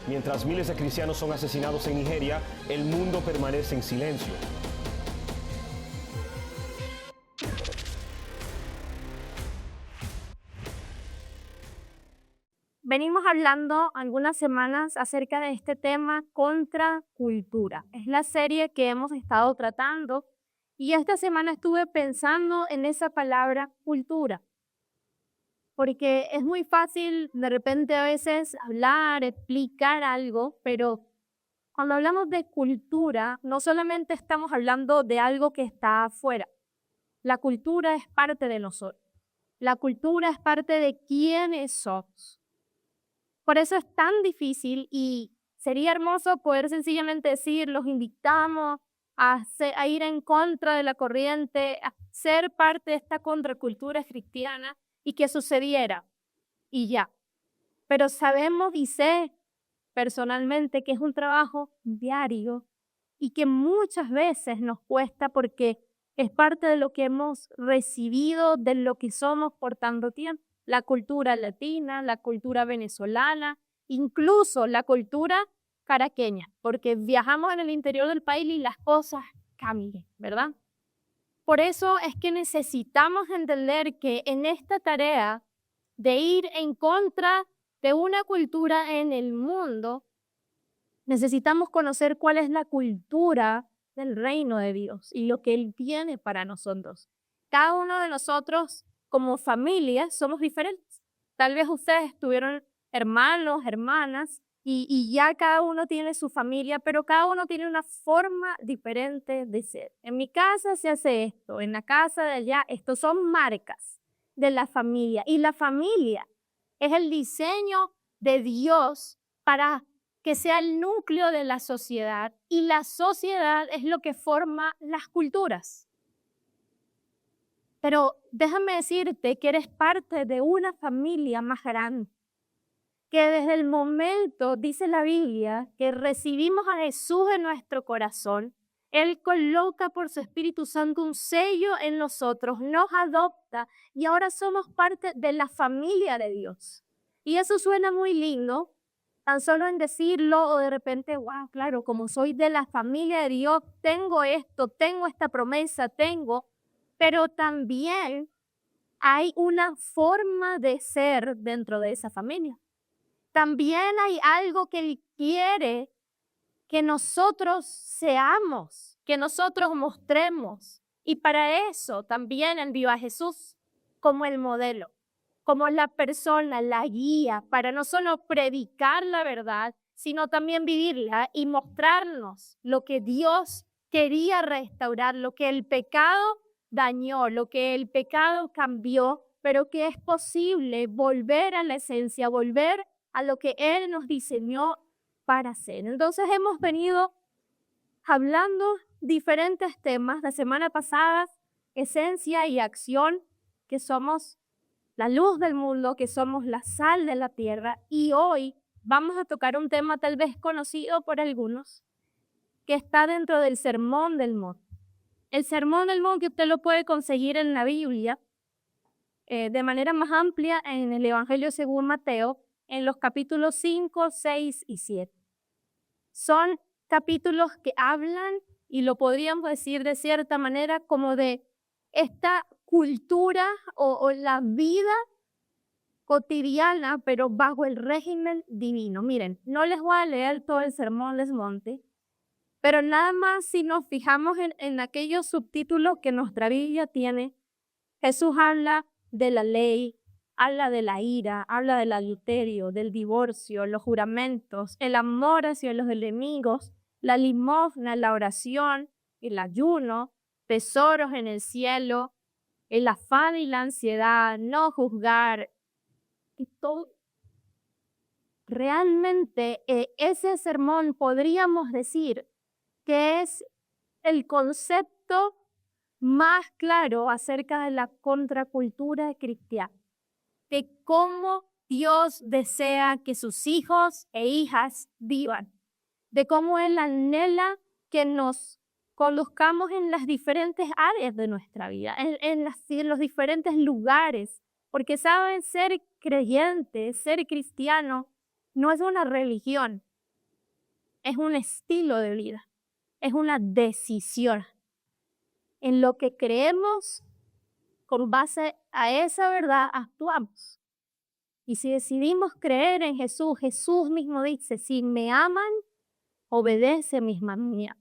Mientras miles de cristianos son asesinados en Nigeria, el mundo permanece en silencio. Venimos hablando algunas semanas acerca de este tema contracultura. Es la serie que hemos estado tratando y esta semana estuve pensando en esa palabra cultura, porque es muy fácil de repente a veces hablar, explicar algo, pero cuando hablamos de cultura, no solamente estamos hablando de algo que está afuera. La cultura es parte de nosotros. La cultura es parte de quiénes somos. Por eso es tan difícil y sería hermoso poder sencillamente decir, los invitamos a ir en contra de la corriente, a ser parte de esta contracultura cristiana y que sucediera y ya. Pero sabemos y sé personalmente que es un trabajo diario y que muchas veces nos cuesta porque es parte de lo que hemos recibido, de lo que somos por tanto tiempo. La cultura latina, la cultura venezolana, incluso la cultura caraqueña, porque viajamos en el interior del país y las cosas cambian, ¿verdad? Por eso es que necesitamos entender que en esta tarea de ir en contra de una cultura en el mundo, necesitamos conocer cuál es la cultura del reino de Dios y lo que Él tiene para nosotros. Cada uno de nosotros, como familia, somos diferentes. Tal vez ustedes tuvieron hermanos, hermanas, y ya cada uno tiene su familia, pero cada uno tiene una forma diferente de ser. En mi casa se hace esto, en la casa de allá, estos son marcas de la familia. Y la familia es el diseño de Dios para que sea el núcleo de la sociedad, y la sociedad es lo que forma las culturas. Pero déjame decirte que eres parte de una familia más grande, que desde el momento, dice la Biblia, que recibimos a Jesús en nuestro corazón, Él coloca por su Espíritu Santo un sello en nosotros, nos adopta y ahora somos parte de la familia de Dios. Y eso suena muy lindo, tan solo en decirlo o de repente, wow, claro, como soy de la familia de Dios, tengo esto, tengo esta promesa, pero también hay una forma de ser dentro de esa familia. También hay algo que Él quiere que nosotros seamos, que nosotros mostremos. Y para eso también envió a Jesús como el modelo, como la persona, la guía, para no solo predicar la verdad, sino también vivirla y mostrarnos lo que Dios quería restaurar, lo que el pecado dañó, lo que el pecado cambió, pero que es posible volver a la esencia, volver a lo que Él nos diseñó para hacer. Entonces hemos venido hablando diferentes temas. La semana pasada, esencia y acción, que somos la luz del mundo, que somos la sal de la tierra. Y hoy vamos a tocar un tema tal vez conocido por algunos, que está dentro del Sermón del Monte. El Sermón del Monte usted lo puede conseguir en la Biblia de manera más amplia en el Evangelio según Mateo, en los capítulos 5, 6 y 7. Son capítulos que hablan, y lo podríamos decir de cierta manera, como de esta cultura o la vida cotidiana, pero bajo el régimen divino. Miren, no les voy a leer todo el Sermón del Monte, pero nada más si nos fijamos en aquellos subtítulos que nuestra Biblia tiene, Jesús habla de la ley, habla de la ira, habla del adulterio, del divorcio, los juramentos, el amor hacia los enemigos, la limosna, la oración, el ayuno, tesoros en el cielo, el afán y la ansiedad, no juzgar. Y todo. Realmente ese sermón podríamos decir que es el concepto más claro acerca de la contracultura cristiana, de cómo Dios desea que sus hijos e hijas vivan, de cómo Él anhela que nos conduzcamos en las diferentes áreas de nuestra vida, en los diferentes lugares, porque saben, ser creyente, ser cristiano, no es una religión, es un estilo de vida, es una decisión. En lo que creemos, con base a esa verdad, actuamos. Y si decidimos creer en Jesús, Jesús mismo dice, si me aman, obedece mis mandamientos.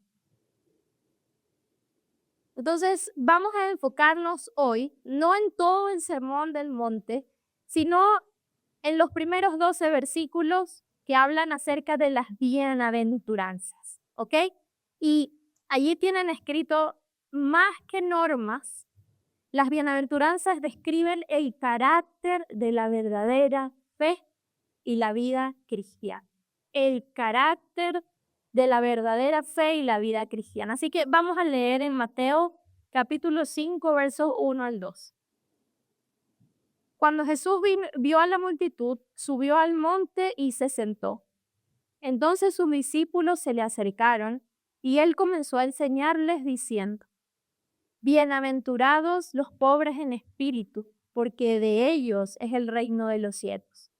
Entonces, vamos a enfocarnos hoy, no en todo el Sermón del Monte, sino en los primeros 12 versículos que hablan acerca de las bienaventuranzas, ¿ok? Y allí tienen escrito más que normas. Las bienaventuranzas describen el carácter de la verdadera fe y la vida cristiana. El carácter de la verdadera fe y la vida cristiana. Así que vamos a leer en Mateo capítulo 5, versos 1 al 2. Cuando Jesús vio a la multitud, subió al monte y se sentó. Entonces sus discípulos se le acercaron y él comenzó a enseñarles diciendo: Bienaventurados los pobres en espíritu, porque de ellos es el reino de los cielos.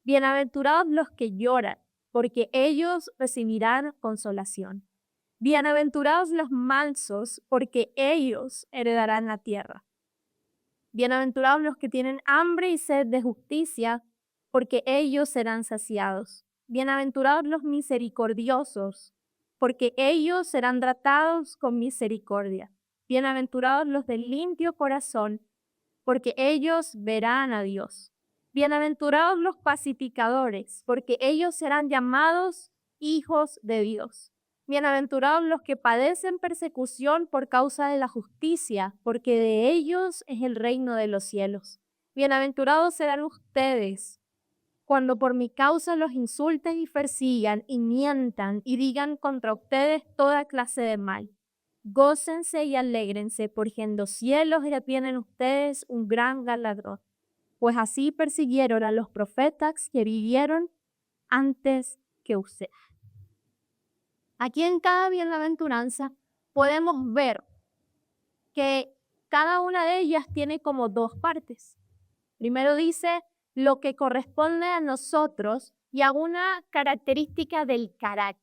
Bienaventurados los que lloran, porque ellos recibirán consolación. Bienaventurados los mansos, porque ellos heredarán la tierra. Bienaventurados los que tienen hambre y sed de justicia, porque ellos serán saciados. Bienaventurados los misericordiosos, porque ellos serán tratados con misericordia. Bienaventurados los de limpio corazón, porque ellos verán a Dios. Bienaventurados los pacificadores, porque ellos serán llamados hijos de Dios. Bienaventurados los que padecen persecución por causa de la justicia, porque de ellos es el reino de los cielos. Bienaventurados serán ustedes cuando por mi causa los insulten y persigan y mientan y digan contra ustedes toda clase de mal. Gócense y alégrense, porque en los cielos ya tienen ustedes un gran galardón, pues así persiguieron a los profetas que vivieron antes que ustedes. Aquí en cada bienaventuranza podemos ver que cada una de ellas tiene como dos partes. Primero dice lo que corresponde a nosotros y a una característica del carácter,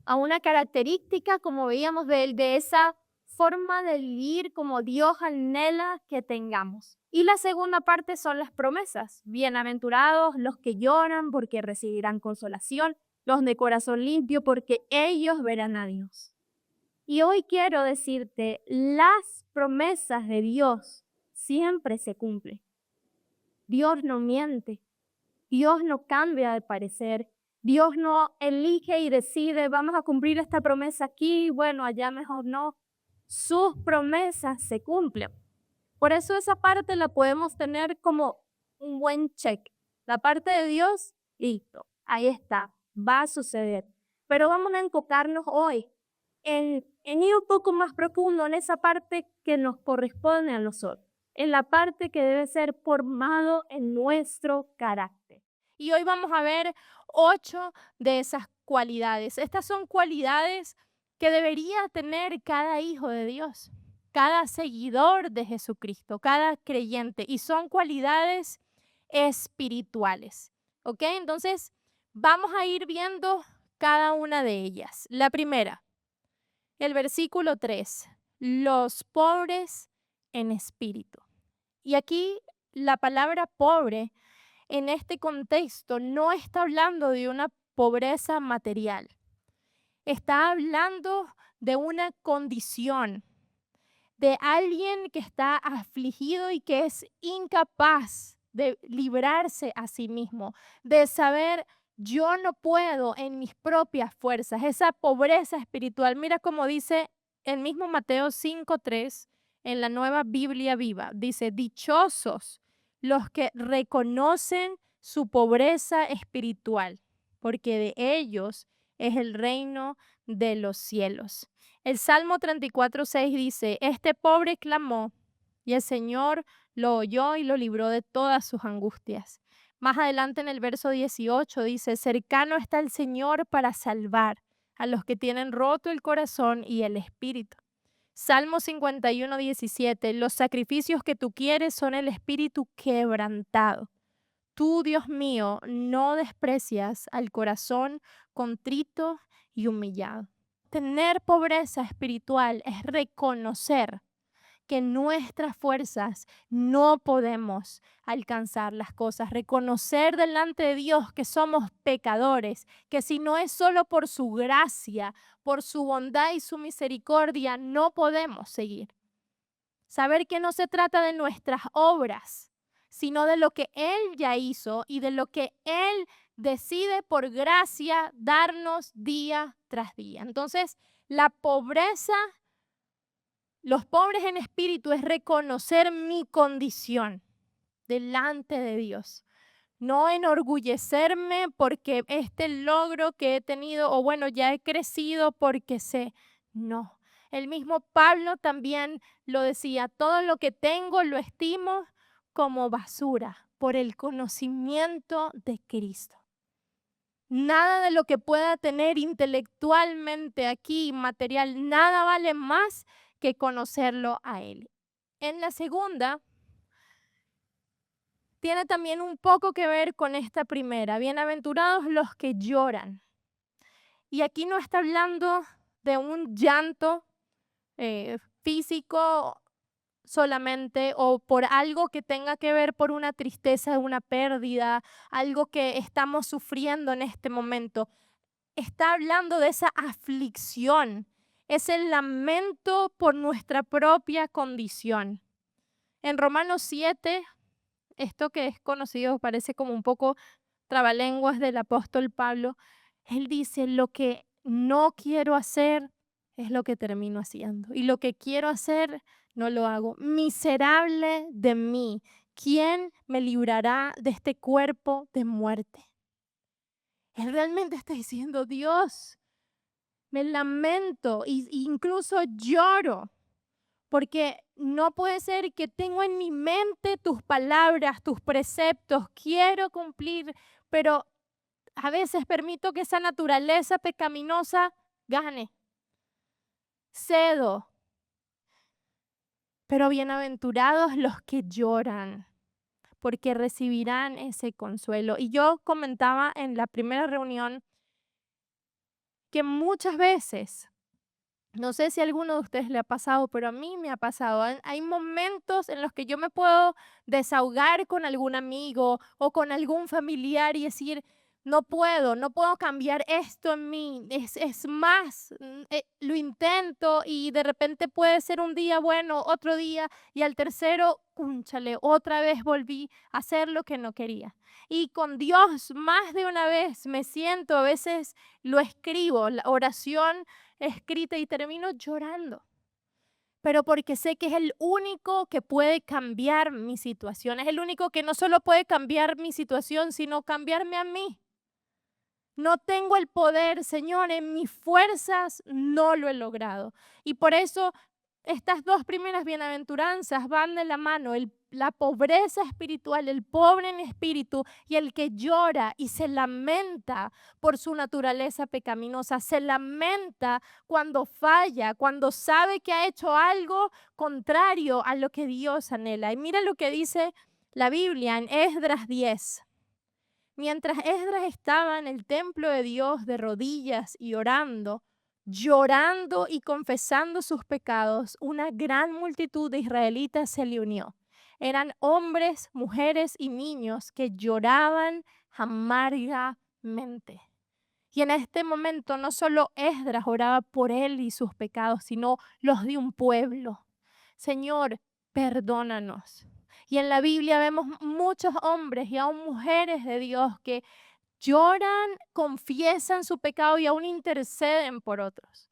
a una característica, como veíamos, de esa forma de vivir como Dios anhela que tengamos. Y la segunda parte son las promesas. Bienaventurados los que lloran, porque recibirán consolación, los de corazón limpio, porque ellos verán a Dios. Y hoy quiero decirte, las promesas de Dios siempre se cumplen. Dios no miente, Dios no cambia de parecer, Dios no elige y decide, vamos a cumplir esta promesa aquí, bueno, allá mejor no. Sus promesas se cumplen. Por eso esa parte la podemos tener como un buen check. La parte de Dios, listo, ahí está, va a suceder. Pero vamos a enfocarnos hoy en ir un poco más profundo en esa parte que nos corresponde a nosotros, en la parte que debe ser formado en nuestro carácter. Y hoy vamos a ver 8 de esas cualidades. Estas son cualidades que debería tener cada hijo de Dios, cada seguidor de Jesucristo, cada creyente. Y son cualidades espirituales. ¿Ok? Entonces, vamos a ir viendo cada una de ellas. La primera, el versículo 3, los pobres en espíritu. Y aquí la palabra pobre en este contexto no está hablando de una pobreza material. Está hablando de una condición, de alguien que está afligido y que es incapaz de librarse a sí mismo, de saber, yo no puedo en mis propias fuerzas, esa pobreza espiritual. Mira cómo dice el mismo Mateo 5:3 en la Nueva Biblia Viva. Dice, dichosos los que reconocen su pobreza espiritual, porque de ellos es el reino de los cielos. El Salmo 34:6 dice, este pobre clamó y el Señor lo oyó y lo libró de todas sus angustias. Más adelante en el verso 18 dice, cercano está el Señor para salvar a los que tienen roto el corazón y el espíritu. Salmo 51:17, los sacrificios que tú quieres son el espíritu quebrantado. Tú, Dios mío, no desprecias al corazón contrito y humillado. Tener pobreza espiritual es reconocer que nuestras fuerzas no podemos alcanzar las cosas, reconocer delante de Dios que somos pecadores, que si no es solo por su gracia, por su bondad y su misericordia, no podemos seguir. Saber que no se trata de nuestras obras, sino de lo que Él ya hizo y de lo que Él decide por gracia darnos día tras día. Entonces, la pobreza, los pobres en espíritu es reconocer mi condición delante de Dios. No enorgullecerme porque este logro que he tenido, o bueno, ya he crecido porque sé. No. El mismo Pablo también lo decía, todo lo que tengo lo estimo como basura por el conocimiento de Cristo. Nada de lo que pueda tener intelectualmente aquí, material, nada vale más que conocerlo a Él. En la segunda, tiene también un poco que ver con esta primera. Bienaventurados los que lloran. Y aquí no está hablando de un llanto físico solamente o por algo que tenga que ver por una tristeza, una pérdida, algo que estamos sufriendo en este momento. Está hablando de esa aflicción, es el lamento por nuestra propia condición. En Romanos 7, esto que es conocido parece como un poco trabalenguas del apóstol Pablo, él dice, lo que no quiero hacer es lo que termino haciendo. Y lo que quiero hacer no lo hago. Miserable de mí, ¿quién me librará de este cuerpo de muerte? Él realmente está diciendo, Dios, me lamento e incluso lloro. Porque no puede ser que tengo en mi mente tus palabras, tus preceptos, quiero cumplir, pero a veces permito que esa naturaleza pecaminosa gane. Cedo. Pero bienaventurados los que lloran, porque recibirán ese consuelo. Y yo comentaba en la primera reunión que muchas veces, no sé si a alguno de ustedes le ha pasado, pero a mí me ha pasado. Hay momentos en los que yo me puedo desahogar con algún amigo o con algún familiar y decir, no puedo cambiar esto en mí. Es más, lo intento y de repente puede ser un día bueno, otro día y al tercero, cúnchale, otra vez volví a hacer lo que no quería. Y con Dios más de una vez me siento, a veces lo escribo, la oración escrita y termino llorando, pero porque sé que es el único que puede cambiar mi situación, es el único que no solo puede cambiar mi situación, sino cambiarme a mí. No tengo el poder, Señor, en mis fuerzas no lo he logrado. Y por eso estas dos primeras bienaventuranzas van de la mano, la pobreza espiritual, el pobre en espíritu y el que llora y se lamenta por su naturaleza pecaminosa, se lamenta cuando falla, cuando sabe que ha hecho algo contrario a lo que Dios anhela. Y mira lo que dice la Biblia en Esdras 10. Mientras Esdras estaba en el templo de Dios de rodillas y orando, llorando y confesando sus pecados, una gran multitud de israelitas se le unió. Eran hombres, mujeres y niños que lloraban amargamente. Y en este momento no solo Esdras oraba por él y sus pecados, sino los de un pueblo. Señor, perdónanos. Y en la Biblia vemos muchos hombres y aún mujeres de Dios que lloran, confiesan su pecado y aún interceden por otros.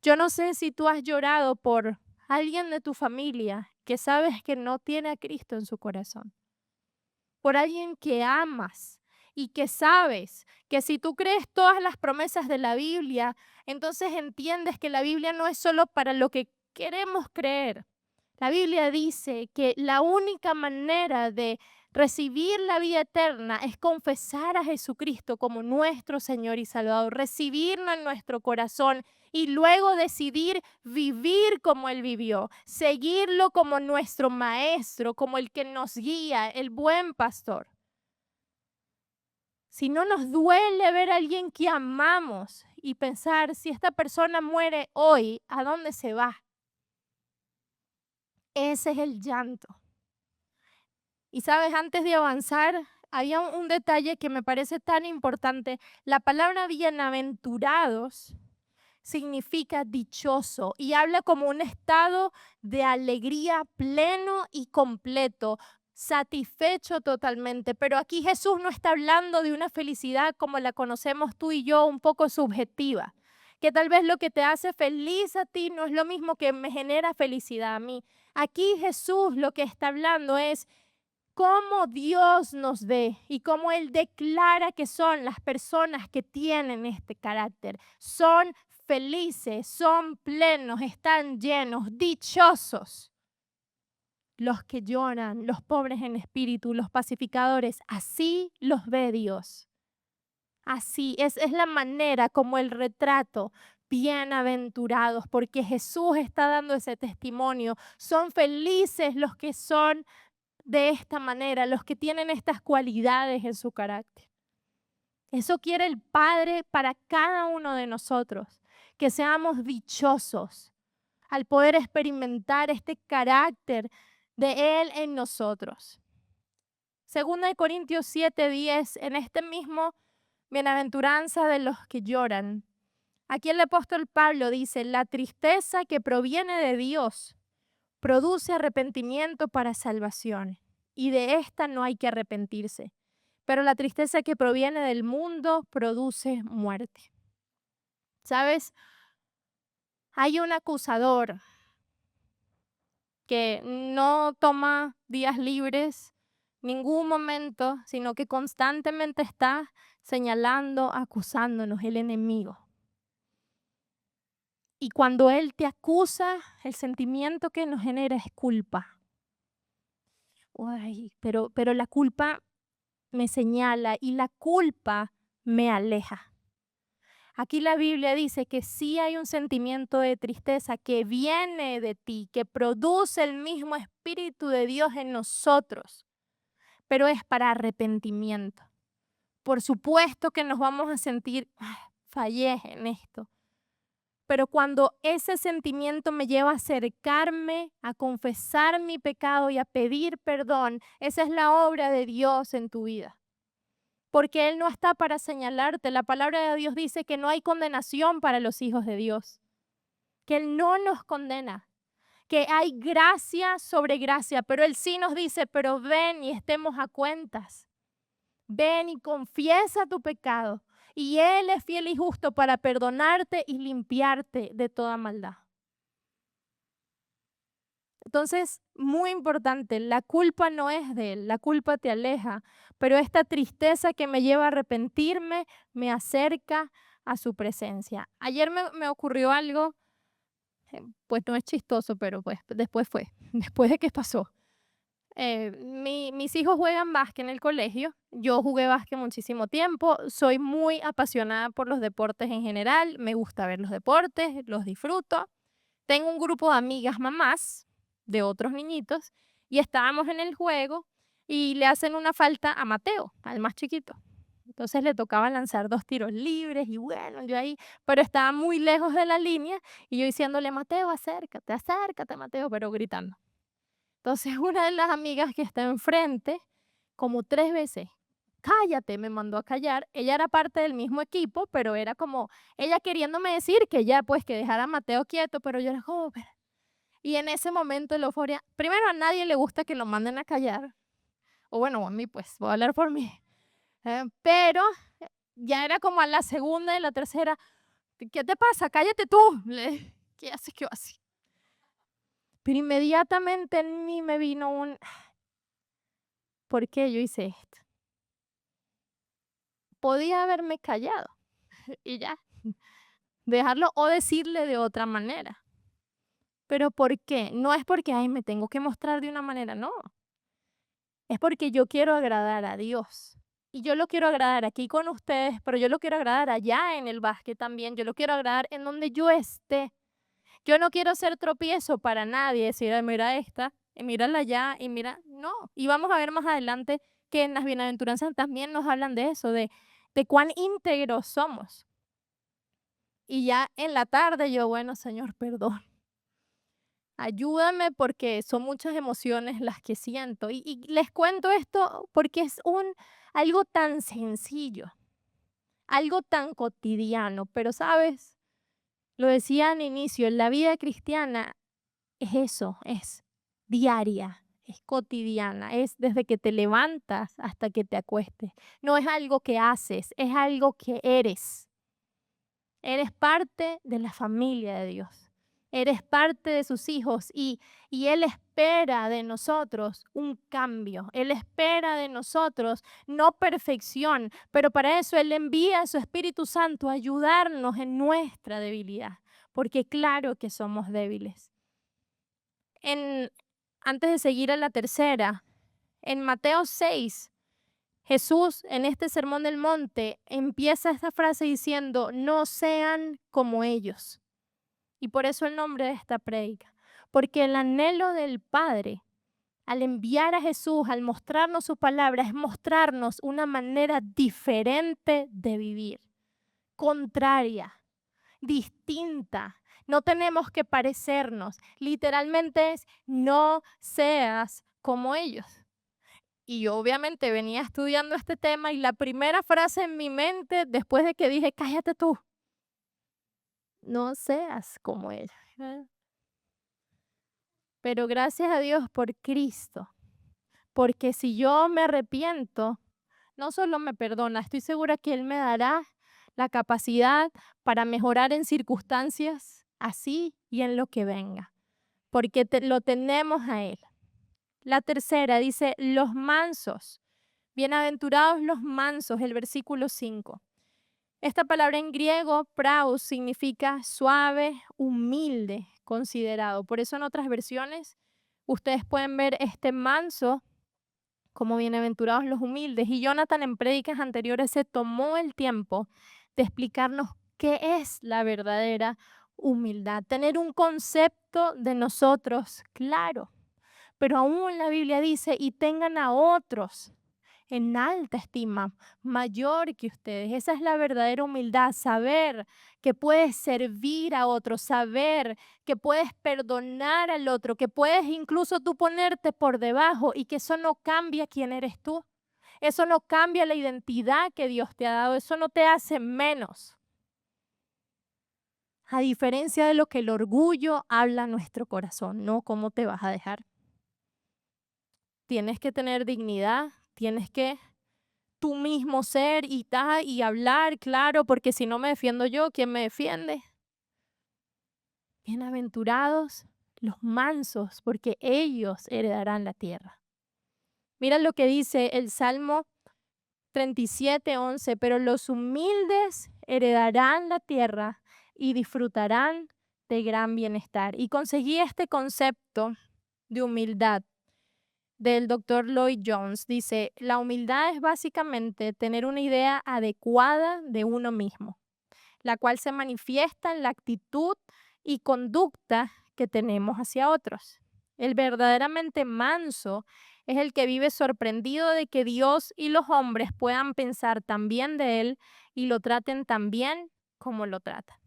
Yo no sé si tú has llorado por alguien de tu familia que sabes que no tiene a Cristo en su corazón. Por alguien que amas y que sabes que si tú crees todas las promesas de la Biblia, entonces entiendes que la Biblia no es solo para lo que queremos creer. La Biblia dice que la única manera de recibir la vida eterna es confesar a Jesucristo como nuestro Señor y Salvador, recibirlo en nuestro corazón y luego decidir vivir como Él vivió, seguirlo como nuestro maestro, como el que nos guía, el buen pastor. Si no nos duele ver a alguien que amamos y pensar, si esta persona muere hoy, ¿a dónde se va? Ese es el llanto. Y sabes, antes de avanzar, había un detalle que me parece tan importante. La palabra bienaventurados significa dichoso y habla como un estado de alegría pleno y completo, satisfecho totalmente. Pero aquí Jesús no está hablando de una felicidad como la conocemos tú y yo, un poco subjetiva, que tal vez lo que te hace feliz a ti no es lo mismo que me genera felicidad a mí. Aquí Jesús lo que está hablando es cómo Dios nos ve y cómo Él declara que son las personas que tienen este carácter. Son felices, son plenos, están llenos, dichosos. Los que lloran, los pobres en espíritu, los pacificadores, así los ve Dios. Así es la manera como el retrato, bienaventurados, porque Jesús está dando ese testimonio. Son felices los que son de esta manera, los que tienen estas cualidades en su carácter. Eso quiere el Padre para cada uno de nosotros, que seamos dichosos al poder experimentar este carácter de Él en nosotros. Segunda de Corintios 7:10, en este mismo bienaventuranza de los que lloran. Aquí el apóstol Pablo dice, la tristeza que proviene de Dios produce arrepentimiento para salvación, y de esta no hay que arrepentirse. Pero la tristeza que proviene del mundo produce muerte. ¿Sabes? Hay un acusador que no toma días libres, ningún momento, sino que constantemente está señalando, acusándonos, el enemigo. Y cuando él te acusa, el sentimiento que nos genera es culpa. Uy, pero la culpa me señala y la culpa me aleja. Aquí la Biblia dice que sí hay un sentimiento de tristeza que viene de ti, que produce el mismo Espíritu de Dios en nosotros, pero es para arrepentimiento. Por supuesto que nos vamos a sentir, fallé en esto, pero cuando ese sentimiento me lleva a acercarme, a confesar mi pecado y a pedir perdón, esa es la obra de Dios en tu vida. Porque Él no está para señalarte. La palabra de Dios dice que no hay condenación para los hijos de Dios, que Él no nos condena, que hay gracia sobre gracia, pero Él sí nos dice, pero ven y estemos a cuentas. Ven y confiesa tu pecado, y Él es fiel y justo para perdonarte y limpiarte de toda maldad. Entonces, muy importante, la culpa no es de Él, la culpa te aleja, pero esta tristeza que me lleva a arrepentirme me acerca a su presencia. Ayer me ocurrió algo, pues no es chistoso, pero pues después fue, después de que pasó. Mis hijos juegan básquet en el colegio, yo jugué básquet muchísimo tiempo, soy muy apasionada por los deportes en general, me gusta ver los deportes, los disfruto. Tengo un grupo de amigas mamás de otros niñitos y estábamos en el juego y le hacen una falta a Mateo, al más chiquito. Entonces le tocaba lanzar 2 tiros libres y bueno, yo ahí, pero estaba muy lejos de la línea y yo diciéndole, Mateo, acércate, acércate, Mateo, pero gritando. Entonces una de las amigas que está enfrente, como 3 veces, cállate, me mandó a callar. Ella era parte del mismo equipo, pero era como ella queriéndome decir que ya pues que dejara a Mateo quieto, pero yo era como, "Pero". Y en ese momento la euforia, primero a nadie le gusta que lo manden a callar, o bueno, a mí pues, voy a hablar por mí, pero ya era como a la segunda y la tercera, ¿qué te pasa? Cállate tú. ¿Qué haces? ¿Qué así? Pero inmediatamente en mí me vino un, ¿por qué yo hice esto? Podía haberme callado y ya, dejarlo o decirle de otra manera. ¿Pero por qué? No es porque, ay, me tengo que mostrar de una manera, no. Es porque yo quiero agradar a Dios. Y yo lo quiero agradar aquí con ustedes, pero yo lo quiero agradar allá en el básquet también. Yo lo quiero agradar en donde yo esté. Yo no quiero ser tropiezo para nadie, decir: "Ay, mira esta, y mírala allá, y mira", no. Y vamos a ver más adelante que en las bienaventuranzas también nos hablan de eso, de cuán íntegros somos. Y ya en la tarde yo, bueno, Señor, perdón. Ayúdame porque son muchas emociones las que siento. Y les cuento esto porque es algo tan sencillo, algo tan cotidiano, pero sabes, lo decía al inicio, la vida cristiana es eso, es diaria, es cotidiana, es desde que te levantas hasta que te acuestes. No es algo que haces, es algo que eres. Eres parte de la familia de Dios. Eres parte de sus hijos y Él espera de nosotros un cambio. Él espera de nosotros no perfección, pero para eso Él envía a su Espíritu Santo a ayudarnos en nuestra debilidad, porque claro que somos débiles. En, Antes de seguir a la tercera, en Mateo 6, Jesús en este sermón del monte empieza esta frase diciendo: no sean como ellos. Y por eso el nombre de esta prédica, porque el anhelo del Padre al enviar a Jesús, al mostrarnos su palabra, es mostrarnos una manera diferente de vivir, contraria, distinta. No tenemos que parecernos. Literalmente es: no seas como ellos. Y yo obviamente venía estudiando este tema y la primera frase en mi mente, después de que dije, cállate tú, no seas como él. Pero gracias a Dios por Cristo, porque si yo me arrepiento, no solo me perdona, estoy segura que Él me dará la capacidad para mejorar en circunstancias así y en lo que venga, porque lo tenemos a Él. La tercera dice, los mansos. Bienaventurados los mansos, el versículo 5. Esta palabra en griego, praus, significa suave, humilde, considerado. Por eso en otras versiones ustedes pueden ver este manso como bienaventurados los humildes. Y Jonathan en prédicas anteriores se tomó el tiempo de explicarnos qué es la verdadera humildad. Tener un concepto de nosotros claro. Pero aún la Biblia dice, y tengan a otros en alta estima, mayor que ustedes. Esa es la verdadera humildad, saber que puedes servir a otros, saber que puedes perdonar al otro, que puedes incluso tú ponerte por debajo y que eso no cambia quién eres tú. Eso no cambia la identidad que Dios te ha dado, eso no te hace menos. A diferencia de lo que el orgullo habla a nuestro corazón, ¿no? ¿Cómo te vas a dejar? Tienes que tener dignidad, tienes que tú mismo ser y hablar, claro, porque si no me defiendo yo, ¿quién me defiende? Bienaventurados los mansos, porque ellos heredarán la tierra. Mira lo que dice el Salmo 37:11, pero los humildes heredarán la tierra y disfrutarán de gran bienestar. Y conseguí este concepto de humildad del doctor Lloyd Jones. Dice, la humildad es básicamente tener una idea adecuada de uno mismo, la cual se manifiesta en la actitud y conducta que tenemos hacia otros. El verdaderamente manso es el que vive sorprendido de que Dios y los hombres puedan pensar tan bien de él y lo traten tan bien como lo tratan.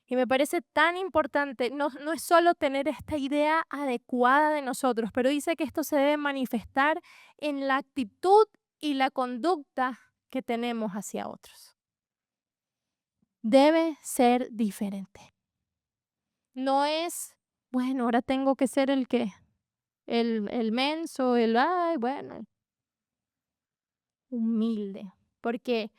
Y me parece tan importante, no es solo tener esta idea adecuada de nosotros, pero dice que esto se debe manifestar en la actitud y la conducta que tenemos hacia otros. Debe ser diferente. No es, bueno, ahora tengo que ser el menso, ay, bueno, humilde, porque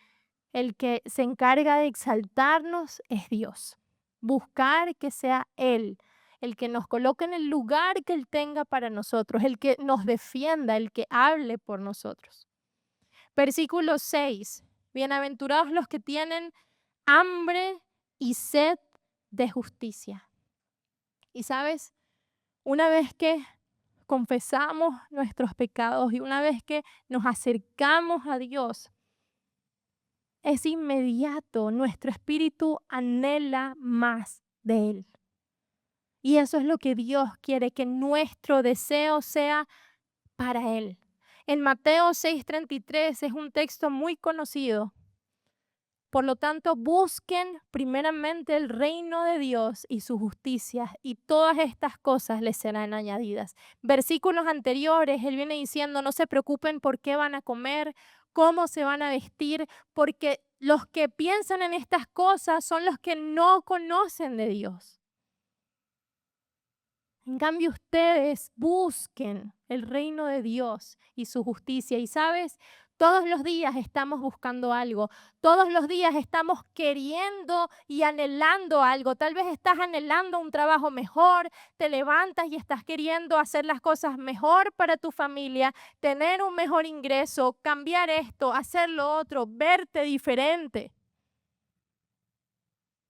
el que se encarga de exaltarnos es Dios. Buscar que sea Él, el que nos coloque en el lugar que Él tenga para nosotros, el que nos defienda, el que hable por nosotros. Versículo 6. Bienaventurados los que tienen hambre y sed de justicia. Y sabes, una vez que confesamos nuestros pecados y una vez que nos acercamos a Dios, es inmediato, nuestro espíritu anhela más de Él. Y eso es lo que Dios quiere, que nuestro deseo sea para Él. En Mateo 6:33 es un texto muy conocido. Por lo tanto, busquen primeramente el reino de Dios y su justicia, y todas estas cosas les serán añadidas. Versículos anteriores, Él viene diciendo, no se preocupen por qué van a comer, cómo se van a vestir, porque los que piensan en estas cosas son los que no conocen de Dios. En cambio, ustedes busquen el reino de Dios y su justicia. Y sabes, todos los días estamos buscando algo. Todos los días estamos queriendo y anhelando algo. Tal vez estás anhelando un trabajo mejor, te levantas y estás queriendo hacer las cosas mejor para tu familia, tener un mejor ingreso, cambiar esto, hacer lo otro, verte diferente.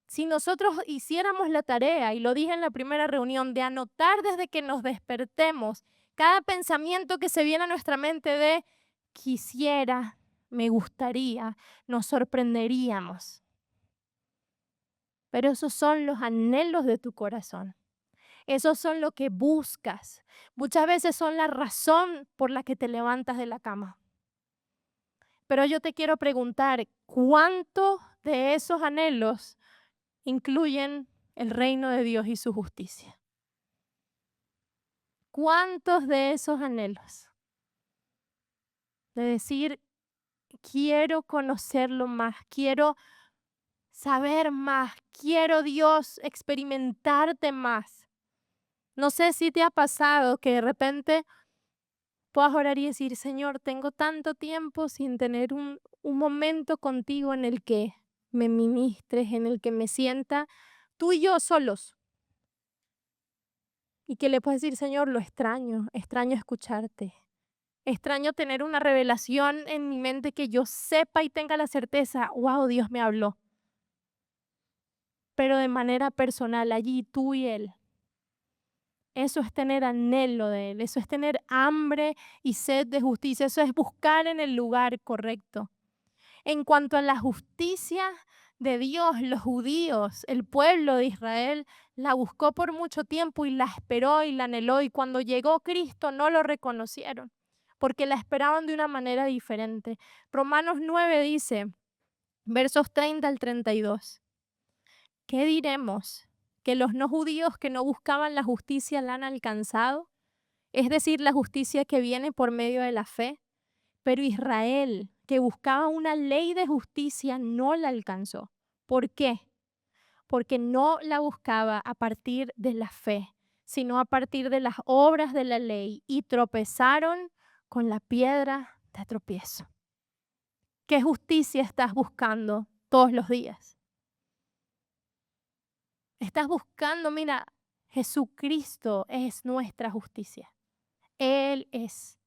Si nosotros hiciéramos la tarea, y lo dije en la primera reunión, de anotar desde que nos despertemos cada pensamiento que se viene a nuestra mente de quisiera, me gustaría, nos sorprenderíamos. Pero esos son los anhelos de tu corazón. Esos son lo que buscas. Muchas veces son la razón por la que te levantas de la cama. Pero yo te quiero preguntar, ¿cuántos de esos anhelos incluyen el reino de Dios y su justicia? ¿Cuántos de esos anhelos? De decir, quiero conocerlo más, quiero saber más, quiero Dios experimentarte más. No sé si te ha pasado que de repente puedas orar y decir, Señor, tengo tanto tiempo sin tener un momento contigo en el que me ministres, en el que me sienta tú y yo solos. Y que le puedes decir, Señor, lo extraño escucharte. Extraño tener una revelación en mi mente que yo sepa y tenga la certeza, wow, Dios me habló. Pero de manera personal, allí tú y Él. Eso es tener anhelo de Él, eso es tener hambre y sed de justicia, eso es buscar en el lugar correcto. En cuanto a la justicia de Dios, los judíos, el pueblo de Israel, la buscó por mucho tiempo y la esperó y la anheló. Y cuando llegó Cristo no lo reconocieron, porque la esperaban de una manera diferente. Romanos 9 dice, versos 30 al 32, ¿qué diremos? ¿Que los no judíos que no buscaban la justicia la han alcanzado? Es decir, la justicia que viene por medio de la fe. Pero Israel, que buscaba una ley de justicia, no la alcanzó. ¿Por qué? Porque no la buscaba a partir de la fe, sino a partir de las obras de la ley, y tropezaron con la piedra de tropiezo. ¿Qué justicia estás buscando todos los días? Estás buscando, mira, Jesucristo es nuestra justicia. Él es.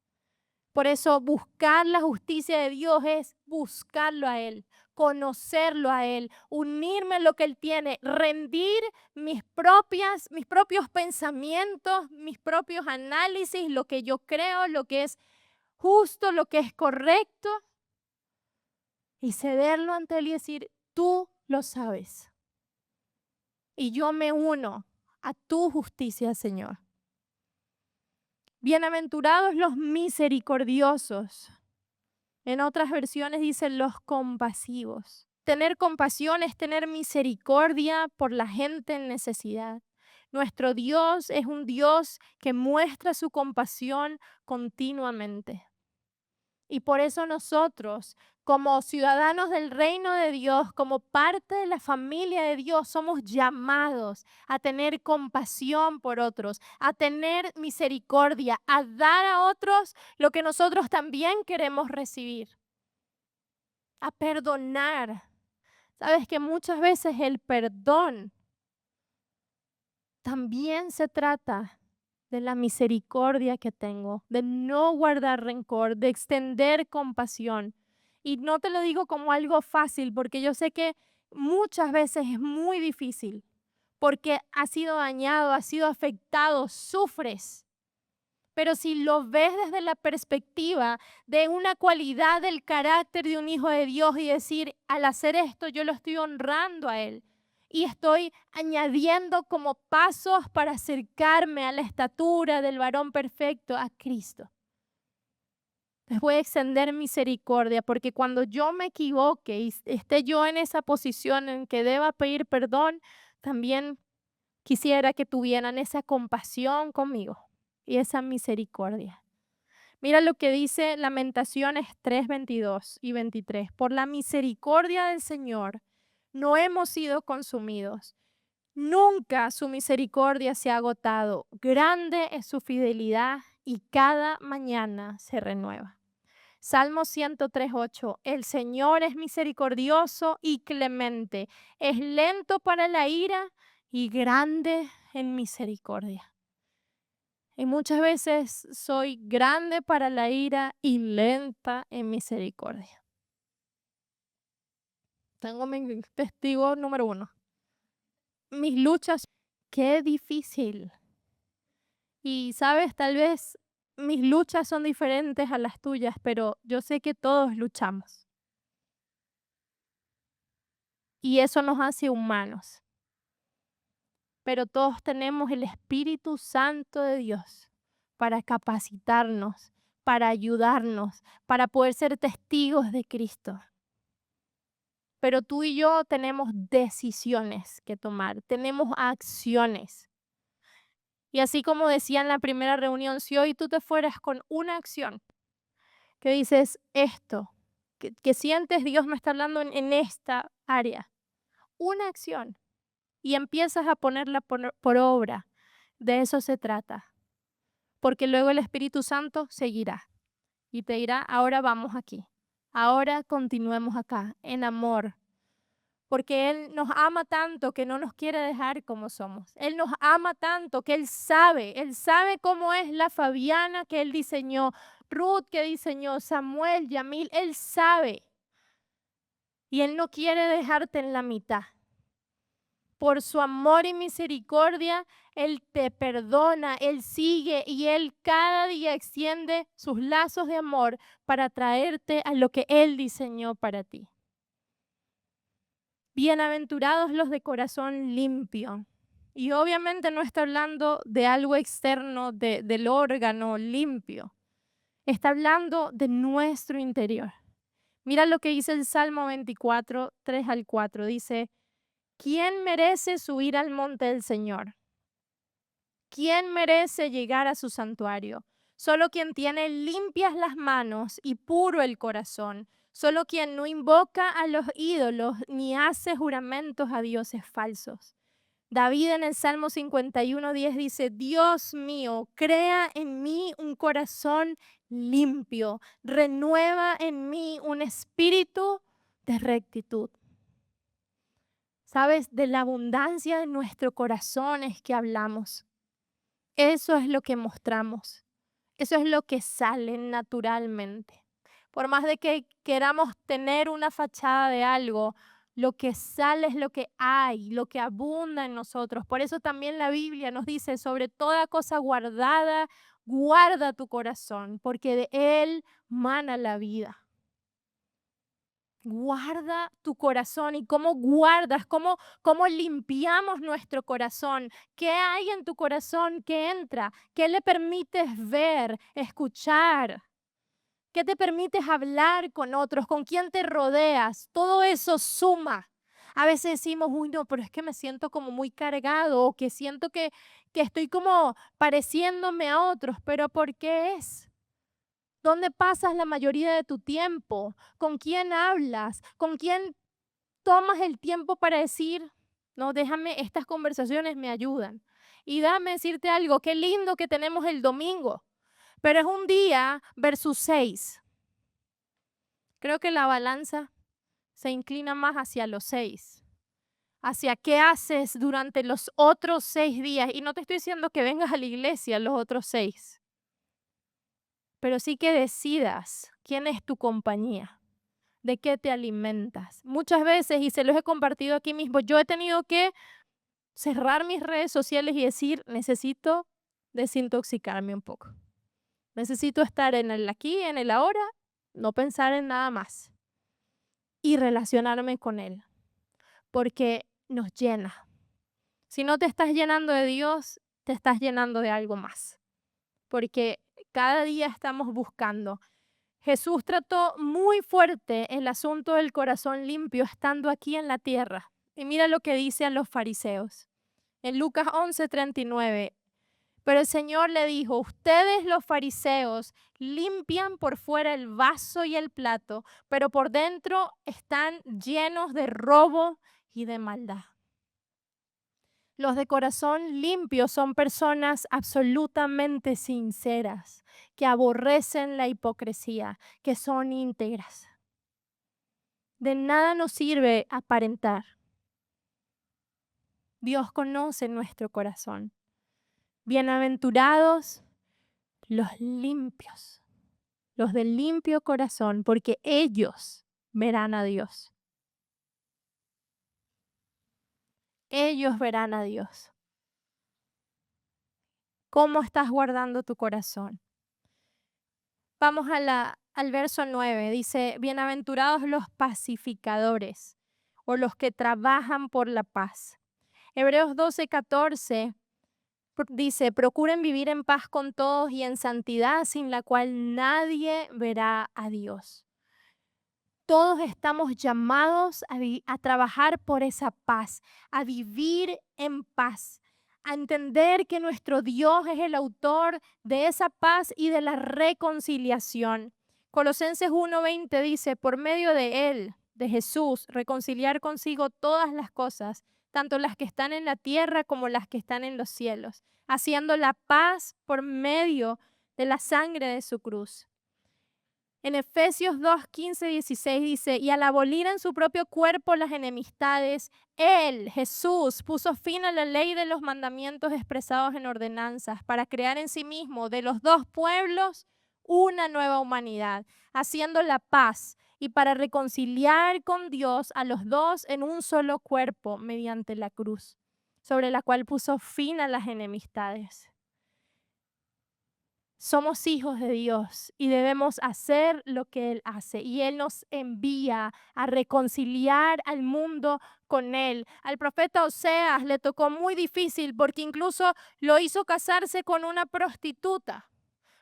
Por eso buscar la justicia de Dios es buscarlo a Él, conocerlo a Él, unirme a lo que Él tiene, rendir mis propios pensamientos, mis propios análisis, lo que yo creo, lo que es justo, lo que es correcto, y cederlo ante Él y decir, tú lo sabes. Y yo me uno a tu justicia, Señor. Bienaventurados los misericordiosos. En otras versiones dicen los compasivos. Tener compasión es tener misericordia por la gente en necesidad. Nuestro Dios es un Dios que muestra su compasión continuamente. Y por eso nosotros, como ciudadanos del reino de Dios, como parte de la familia de Dios, somos llamados a tener compasión por otros, a tener misericordia, a dar a otros lo que nosotros también queremos recibir, a perdonar. Sabes que muchas veces el perdón también se trata de la misericordia que tengo, de no guardar rencor, de extender compasión. Y no te lo digo como algo fácil, porque yo sé que muchas veces es muy difícil, porque has sido dañado, has sido afectado, sufres. Pero si lo ves desde la perspectiva de una cualidad del carácter de un hijo de Dios y decir, al hacer esto yo lo estoy honrando a Él y estoy añadiendo como pasos para acercarme a la estatura del varón perfecto, a Cristo. Les voy a extender misericordia porque cuando yo me equivoque y esté yo en esa posición en que deba pedir perdón, también quisiera que tuvieran esa compasión conmigo y esa misericordia. Mira lo que dice Lamentaciones 3, 22 y 23. Por la misericordia del Señor no hemos sido consumidos. Nunca su misericordia se ha agotado. Grande es su fidelidad y cada mañana se renueva. Salmo 103, 8. El Señor es misericordioso y clemente. Es lento para la ira y grande en misericordia. Y muchas veces soy grande para la ira y lenta en misericordia. Tengo mi testigo número 1. Mis luchas, qué difícil. Y sabes, tal vez mis luchas son diferentes a las tuyas, pero yo sé que todos luchamos. Y eso nos hace humanos. Pero todos tenemos el Espíritu Santo de Dios para capacitarnos, para ayudarnos, para poder ser testigos de Cristo. Pero tú y yo tenemos decisiones que tomar, tenemos acciones. Y así como decía en la primera reunión, si hoy tú te fueras con una acción, que dices esto, que sientes Dios me está hablando en esta área, una acción, y empiezas a ponerla por obra, de eso se trata. Porque luego el Espíritu Santo seguirá y te dirá, ahora vamos aquí, ahora continuemos acá, en amor. Porque Él nos ama tanto que no nos quiere dejar como somos. Él nos ama tanto que Él sabe cómo es la Fabiana que Él diseñó, Ruth que diseñó, Samuel, Yamil, Él sabe. Y Él no quiere dejarte en la mitad. Por su amor y misericordia, Él te perdona, Él sigue y Él cada día extiende sus lazos de amor para traerte a lo que Él diseñó para ti. Bienaventurados los de corazón limpio. Y obviamente no está hablando de algo externo, del órgano limpio. Está hablando de nuestro interior. Mira lo que dice el Salmo 24, 3 al 4. Dice, ¿quién merece subir al monte del Señor? ¿Quién merece llegar a su santuario? Solo quien tiene limpias las manos y puro el corazón. Solo quien no invoca a los ídolos ni hace juramentos a dioses falsos. David en el Salmo 51:10 dice, Dios mío, crea en mí un corazón limpio, renueva en mí un espíritu de rectitud. ¿Sabes? De la abundancia de nuestro corazón es que hablamos. Eso es lo que mostramos. Eso es lo que sale naturalmente. Por más de que queramos tener una fachada de algo, lo que sale es lo que hay, lo que abunda en nosotros. Por eso también la Biblia nos dice, sobre toda cosa guardada, guarda tu corazón, porque de él mana la vida. Guarda tu corazón. ¿Y cómo guardas? ¿Cómo limpiamos nuestro corazón? ¿Qué hay en tu corazón que entra? ¿Qué le permites ver, escuchar? ¿Qué te permites hablar con otros? ¿Con quién te rodeas? Todo eso suma. A veces decimos, uy, no, pero es que me siento como muy cargado o que siento que estoy como pareciéndome a otros. ¿Pero por qué es? ¿Dónde pasas la mayoría de tu tiempo? ¿Con quién hablas? ¿Con quién tomas el tiempo para decir, no, déjame, estas conversaciones me ayudan? Y dame decirte algo, qué lindo que tenemos el domingo, pero es un día versus 6. Creo que la balanza se inclina más hacia los 6, hacia qué haces durante los otros 6 días. Y no te estoy diciendo que vengas a la iglesia los otros 6. Pero sí que decidas quién es tu compañía, de qué te alimentas. Muchas veces, y se los he compartido aquí mismo, yo he tenido que cerrar mis redes sociales y decir, necesito desintoxicarme un poco. Necesito estar en el aquí, en el ahora, no pensar en nada más y relacionarme con Él, porque nos llena. Si no te estás llenando de Dios, te estás llenando de algo más, porque cada día estamos buscando. Jesús trató muy fuerte el asunto del corazón limpio estando aquí en la tierra. Y mira lo que dice a los fariseos. En Lucas 11:39, pero el Señor le dijo, ustedes los fariseos limpian por fuera el vaso y el plato, pero por dentro están llenos de robo y de maldad. Los de corazón limpio son personas absolutamente sinceras, que aborrecen la hipocresía, que son íntegras. De nada nos sirve aparentar. Dios conoce nuestro corazón. Bienaventurados los limpios, los de limpio corazón, porque ellos verán a Dios. Ellos verán a Dios. ¿Cómo estás guardando tu corazón? Vamos al verso 9. Dice, bienaventurados los pacificadores o los que trabajan por la paz. Hebreos 12:14 dice, procuren vivir en paz con todos y en santidad, sin la cual nadie verá a Dios. Todos estamos llamados a trabajar por esa paz, a vivir en paz, a entender que nuestro Dios es el autor de esa paz y de la reconciliación. Colosenses 1:20 dice, por medio de Él, de Jesús, reconciliar consigo todas las cosas, tanto las que están en la tierra como las que están en los cielos, haciendo la paz por medio de la sangre de su cruz. En Efesios 2:15-16 dice, y al abolir en su propio cuerpo las enemistades, Él, Jesús, puso fin a la ley de los mandamientos expresados en ordenanzas para crear en sí mismo de los dos pueblos una nueva humanidad, haciendo la paz y para reconciliar con Dios a los dos en un solo cuerpo mediante la cruz, sobre la cual puso fin a las enemistades. Somos hijos de Dios y debemos hacer lo que Él hace. Y Él nos envía a reconciliar al mundo con Él. Al profeta Oseas le tocó muy difícil porque incluso lo hizo casarse con una prostituta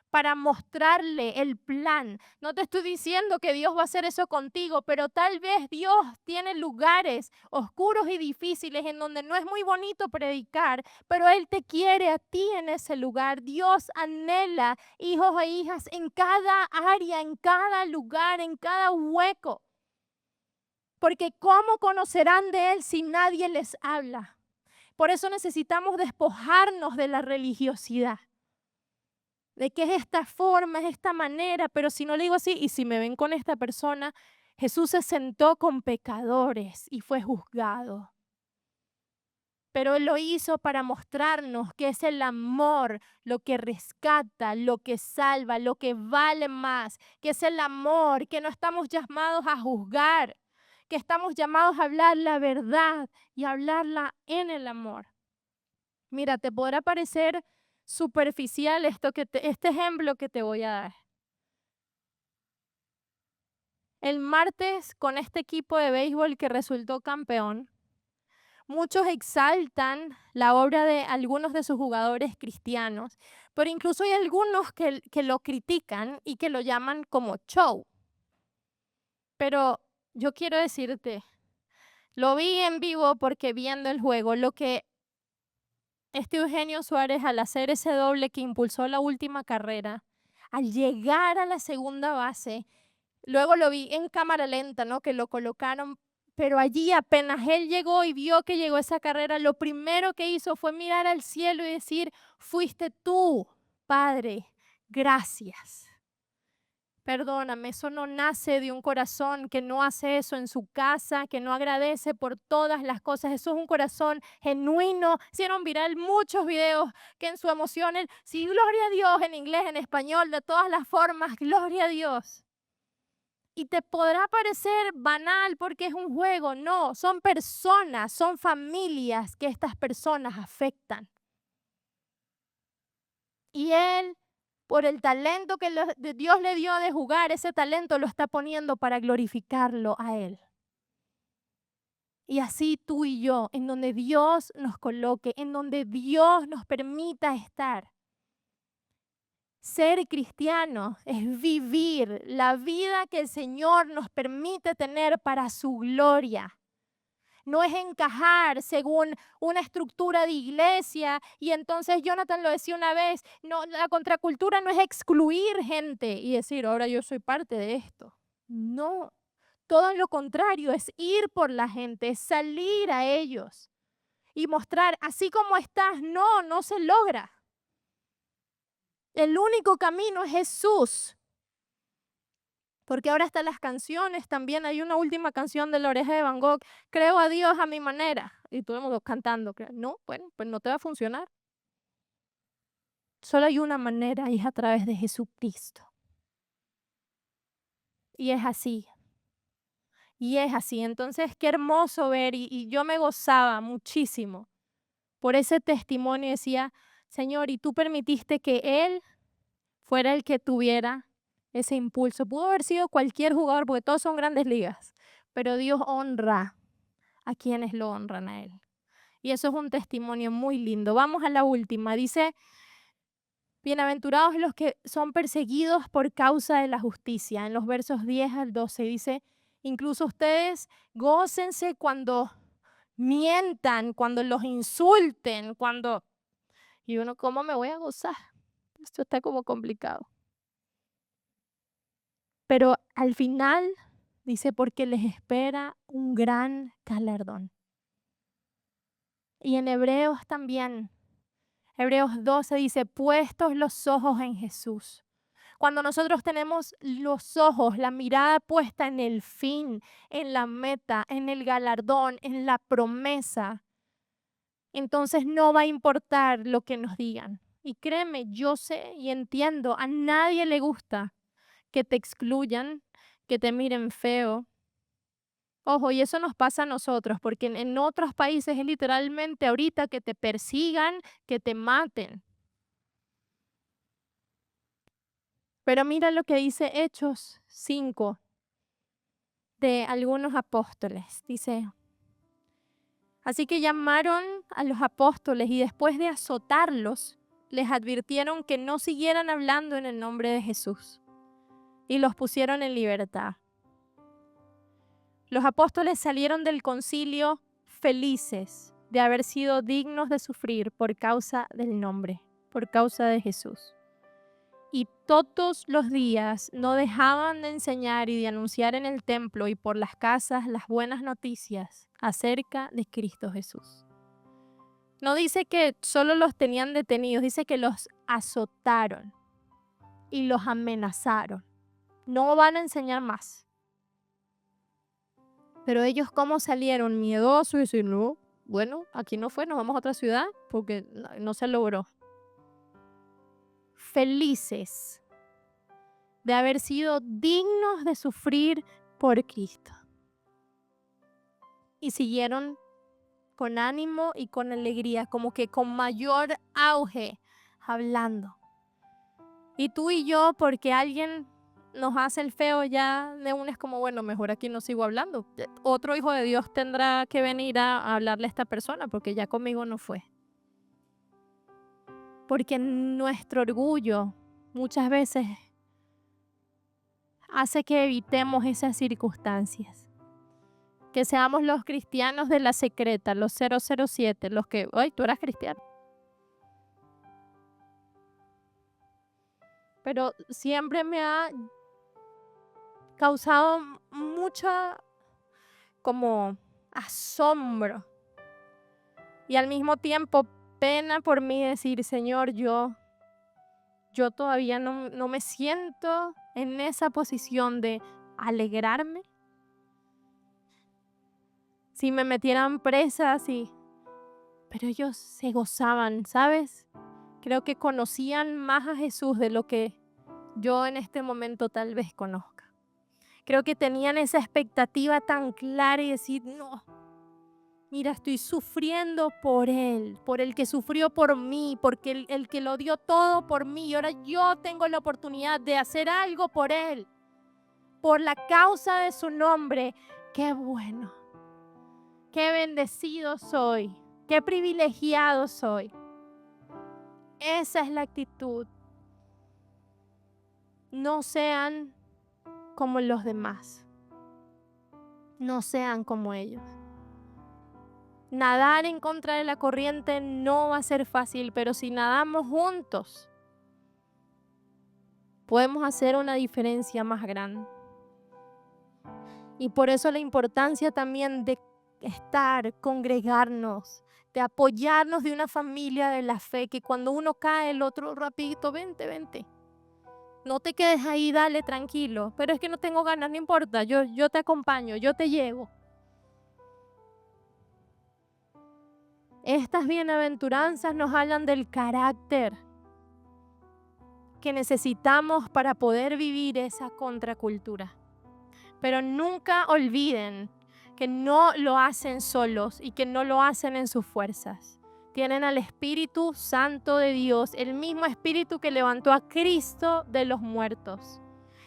para mostrarle el plan. No te estoy diciendo que Dios va a hacer eso contigo, pero tal vez Dios tiene lugares oscuros y difíciles en donde no es muy bonito predicar, pero Él te quiere a ti en ese lugar. Dios anhela hijos e hijas en cada área, en cada lugar, en cada hueco. Porque ¿cómo conocerán de Él si nadie les habla? Por eso necesitamos despojarnos de la religiosidad. De que es esta forma, es esta manera, pero si no le digo así, y si me ven con esta persona, Jesús se sentó con pecadores y fue juzgado. Pero Él lo hizo para mostrarnos que es el amor lo que rescata, lo que salva, lo que vale más, que es el amor, que no estamos llamados a juzgar, que estamos llamados a hablar la verdad y hablarla en el amor. Mira, te podrá parecer superficial este ejemplo que te voy a dar. El martes, con este equipo de béisbol que resultó campeón, muchos exaltan la obra de algunos de sus jugadores cristianos, pero incluso hay algunos que lo critican y que lo llaman como show. Pero yo quiero decirte, lo vi en vivo porque viendo el juego, lo que Eugenio Suárez, al hacer ese doble que impulsó la última carrera, al llegar a la segunda base, luego lo vi en cámara lenta, ¿no? Que lo colocaron, pero allí apenas él llegó y vio que llegó esa carrera, lo primero que hizo fue mirar al cielo y decir, fuiste tú, Padre, gracias. Perdóname, eso no nace de un corazón que no hace eso en su casa, que no agradece por todas las cosas. Eso es un corazón genuino. Hicieron viral muchos videos que en su emoción, sí, gloria a Dios, en inglés, en español, de todas las formas, gloria a Dios. Y te podrá parecer banal porque es un juego. No, son personas, son familias que estas personas afectan. Y él, por el talento que Dios le dio de jugar, ese talento lo está poniendo para glorificarlo a él. Y así tú y yo, en donde Dios nos coloque, en donde Dios nos permita estar. Ser cristiano es vivir la vida que el Señor nos permite tener para su gloria. No es encajar según una estructura de iglesia. Y entonces Jonathan lo decía una vez, no, la contracultura no es excluir gente y decir, ahora yo soy parte de esto. No, todo lo contrario, es ir por la gente, es salir a ellos y mostrar, así como estás, no se logra. El único camino es Jesús. Porque ahora están las canciones, también hay una última canción de La Oreja de Van Gogh, creo a Dios a mi manera, y todo el mundo cantando, no, bueno, pues no te va a funcionar. Solo hay una manera y es a través de Jesucristo. Y es así. Y es así. Entonces, qué hermoso ver, y yo me gozaba muchísimo por ese testimonio. Decía, Señor, y tú permitiste que Él fuera el que tuviera ese impulso. Pudo haber sido cualquier jugador, porque todos son grandes ligas, pero Dios honra a quienes lo honran a Él. Y eso es un testimonio muy lindo. Vamos a la última. Dice, bienaventurados los que son perseguidos por causa de la justicia. En los versos 10 al 12 dice, incluso ustedes gócense cuando mientan, cuando los insulten, cuando... Y uno, ¿cómo me voy a gozar? Esto está como complicado. Pero al final dice, porque les espera un gran galardón. Y en Hebreos también, Hebreos 12 dice, puestos los ojos en Jesús. Cuando nosotros tenemos los ojos, la mirada puesta en el fin, en la meta, en el galardón, en la promesa, entonces no va a importar lo que nos digan. Y créeme, yo sé y entiendo, a nadie le gusta que te excluyan, que te miren feo. Ojo, y eso nos pasa a nosotros, porque en otros países es literalmente ahorita que te persigan, que te maten. Pero mira lo que dice Hechos 5 de algunos apóstoles. Dice, así que llamaron a los apóstoles y después de azotarlos, les advirtieron que no siguieran hablando en el nombre de Jesús y los pusieron en libertad. Los apóstoles salieron del concilio felices de haber sido dignos de sufrir por causa del nombre, por causa de Jesús. Y todos los días no dejaban de enseñar y de anunciar en el templo y por las casas las buenas noticias acerca de Cristo Jesús. No dice que solo los tenían detenidos, dice que los azotaron y los amenazaron. No van a enseñar más. Pero ellos, ¿cómo salieron? Miedosos y decir, no, bueno, aquí no fue, nos vamos a otra ciudad porque no se logró. Felices de haber sido dignos de sufrir por Cristo. Y siguieron con ánimo y con alegría, como que con mayor auge, hablando. Y tú y yo, porque alguien nos hace el feo, ya de una es como, bueno, mejor aquí no sigo hablando. Otro hijo de Dios tendrá que venir a hablarle a esta persona, porque ya conmigo no fue. Porque nuestro orgullo muchas veces hace que evitemos esas circunstancias. Que seamos los cristianos de la secreta, los 007, los que, ¡ay, tú eras cristiano! Pero siempre me ha causado mucha como asombro y al mismo tiempo pena por mí decir, Señor, yo todavía no me siento en esa posición de alegrarme. Si me metieran presas, pero ellos se gozaban, ¿sabes? Creo que conocían más a Jesús de lo que yo en este momento tal vez conozca. Creo que tenían esa expectativa tan clara y decir, no, mira, estoy sufriendo por él, por el que sufrió por mí, porque el que lo dio todo por mí. Y ahora yo tengo la oportunidad de hacer algo por él, por la causa de su nombre. Qué bueno, qué bendecido soy, qué privilegiado soy. Esa es la actitud. No sean como los demás. No sean como ellos. Nadar en contra de la corriente no va a ser fácil, pero si nadamos juntos, podemos hacer una diferencia más grande. Y por eso la importancia también de estar, congregarnos, de apoyarnos de una familia de la fe, que cuando uno cae, el otro rapidito, vente, vente. No te quedes ahí, dale, tranquilo. Pero es que no tengo ganas, no importa, yo te acompaño, yo te llevo. Estas bienaventuranzas nos hablan del carácter que necesitamos para poder vivir esa contracultura. Pero nunca olviden que no lo hacen solos y que no lo hacen en sus fuerzas. Tienen al Espíritu Santo de Dios, el mismo Espíritu que levantó a Cristo de los muertos.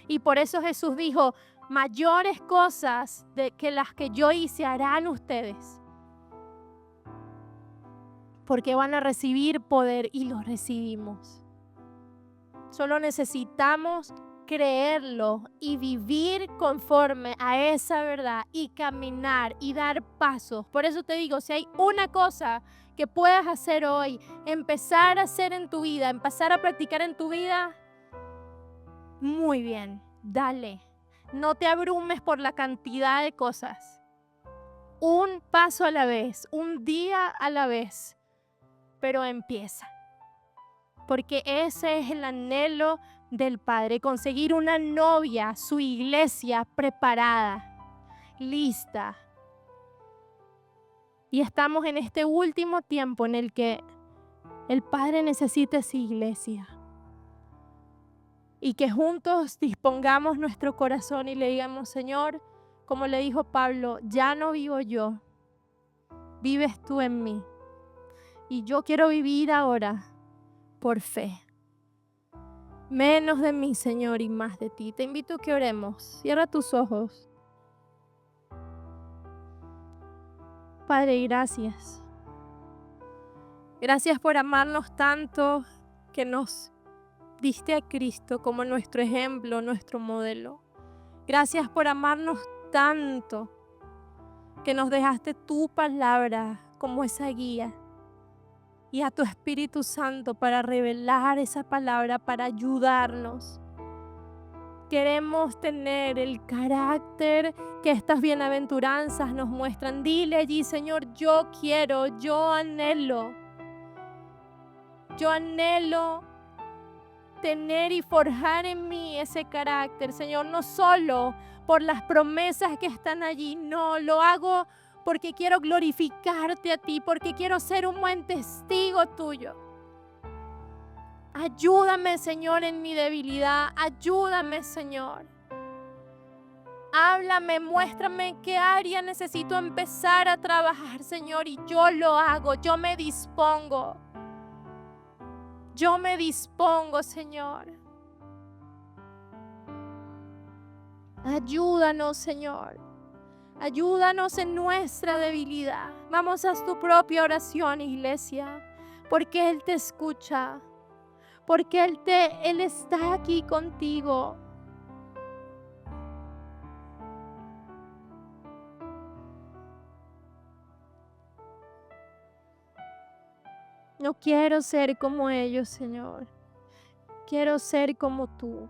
Y por eso Jesús dijo, mayores cosas que las que yo hice harán ustedes. Porque van a recibir poder y lo recibimos. Solo necesitamos creerlo y vivir conforme a esa verdad y caminar y dar pasos. Por eso te digo, si hay una cosa que puedas hacer hoy, empezar a hacer en tu vida, empezar a practicar en tu vida, muy bien, dale. No te abrumes por la cantidad de cosas. Un paso a la vez, un día a la vez. Pero empieza, porque ese es el anhelo del Padre, conseguir una novia, su iglesia preparada, lista. Y estamos en este último tiempo en el que el Padre necesita esa iglesia. Y que juntos dispongamos nuestro corazón y le digamos, Señor, como le dijo Pablo, ya no vivo yo, vives tú en mí. Y yo quiero vivir ahora por fe. Menos de mí, Señor, y más de ti. Te invito a que oremos. Cierra tus ojos. Padre, gracias. Gracias por amarnos tanto que nos diste a Cristo como nuestro ejemplo, nuestro modelo. Gracias por amarnos tanto que nos dejaste tu palabra como esa guía. Y a tu Espíritu Santo para revelar esa palabra, para ayudarnos. Queremos tener el carácter que estas bienaventuranzas nos muestran. Dile allí, Señor, yo quiero, yo anhelo tener y forjar en mí ese carácter, Señor, no solo por las promesas que están allí, no, lo hago porque quiero glorificarte a ti, porque quiero ser un buen testigo tuyo. Ayúdame, Señor, en mi debilidad. Ayúdame, Señor. Háblame, muéstrame en qué área necesito empezar a trabajar, Señor, y yo lo hago. Yo me dispongo. Yo me dispongo, Señor. Ayúdanos, Señor. Ayúdanos en nuestra debilidad. Vamos a tu propia oración, iglesia, porque Él te escucha, porque Él está aquí contigo. No quiero ser como ellos, Señor. Quiero ser como tú.